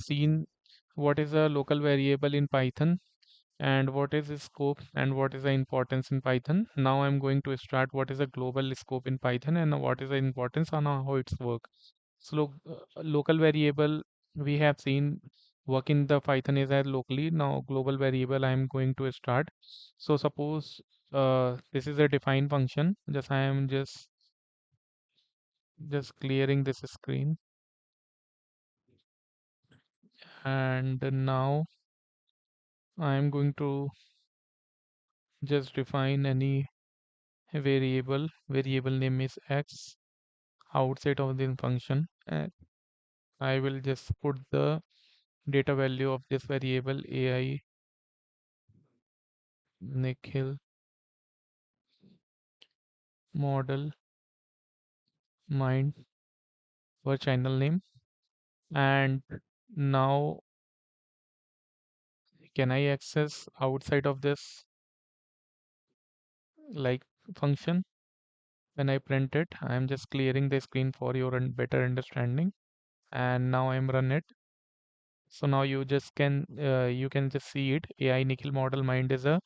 seen what is a local variable in Python and what is its scope and what is the importance in Python. Now I'm going to start what is a global scope in Python and what is the importance on how it's work. So local variable we have seen work in the Python is as locally. Now global variable I'm going to start. So suppose this is a define function. Just I am just clearing this screen, and now I am going to just define any variable name is x outside of this function, and I will just put the data value of this variable AI Nikhil model mind for channel name. And now can I access outside of this like function? When I print it, I am just clearing the screen for your better understanding, and now I'm run it. So now you can just see it. AI Nikhil model mind is a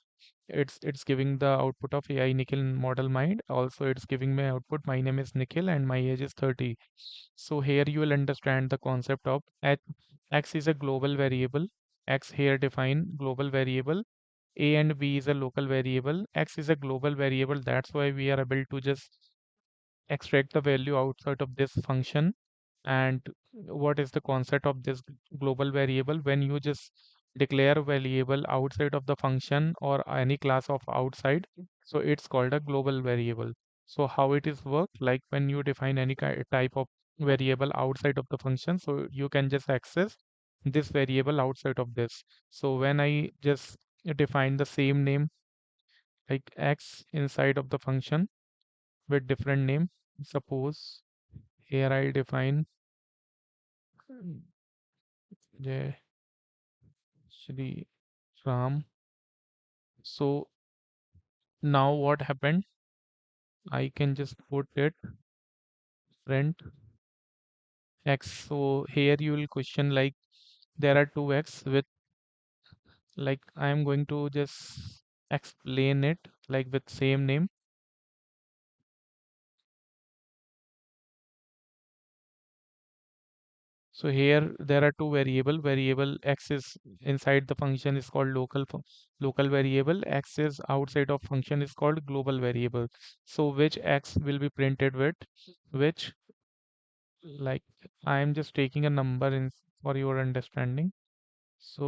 it's giving the output of AI Nikhil model mind. Also, it's giving me output. My name is Nikhil and my age is 30. So here you will understand the concept of x is a global variable. X here define global variable. A and B is a local variable. X is a global variable. That's why we are able to just extract the value outside of this function. And what is the concept of this global variable? When you just declare a variable outside of the function or any class of outside, so it's called a global variable. So how it is work, like when you define any type of variable outside of the function, so you can just access this variable outside of this. So when I just define the same name like x inside of the function with different name, suppose here I define Jai Shri Ram. So now what happened? I can just put it print x. So here you will question like there are two x with like I am going to just explain it like with same name. So here there are two variable. Variable x is inside the function is called local variable. X is outside of function is called global variable. So which x will be printed with which, like I am just taking a number in for your understanding. So